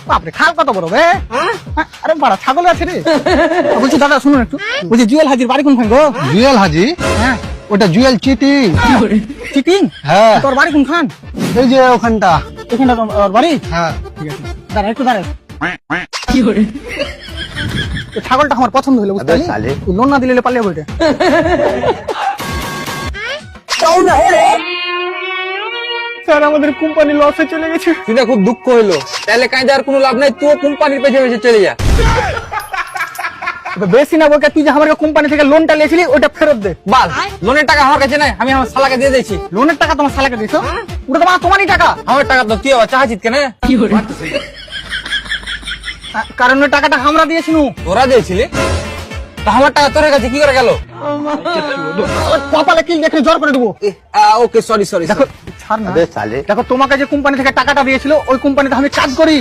বাপরে খাল কত বড় বে আরে বড় ছাগল আছে রে বলছি দাদা শুনুন একটু বলছি জুয়েল হাজির বাড়ি কোনখান গো জুয়েল হাজি হ্যাঁ ওটা জুয়েল চিটিং। চিটিং হ্যাঁ তোর বাড়ি কোনখান এই যে ওখানটা। এখানটা তোর বাড়ি হ্যাঁ ঠিক আছে দাঁড়া একটু দাঁড়া তো ছাগলটা আমার পছন্দ হলো বুঝতে পারলি তুই লোন না দিলে পালিয়ে বইটা স্যার আমাদের কোম্পানি লসে চলে গেছে শুনে খুব দুঃখ হইলো, তাহলে কাঁদে আর কোনো লাভ নাই, তুই কোম্পানির পেছনে পেছনে চলে যা। বেশি না বলকে তুই যে আমার কোম্পানি থেকে লোনটা নিয়েছিলি ওটা ফেরত দে বাল, লোনের টাকা আমার কাছে নাই, আমি আমার শালাকে দিয়ে দিয়েছি। লোনের টাকা তোমার শালাকে দিছো ওটা তোমারই টাকা আমার টাকা তো তুই আবার চাহাছিস কেন? কারণ ওই টাকাটা আমরা দিয়েছিল তোরা দিয়েছিলি, তা আমার টাকা তোর কাছে কি করে গেল? কপালে কিল দেখে জ্বর করে দেবো ওকে সরি সরি। দেখো ছাড় না দেখো তোমাকে যে কোম্পানি থেকে টাকাটা দিয়েছিল ওই কোম্পানিতে আমি কাজ করি।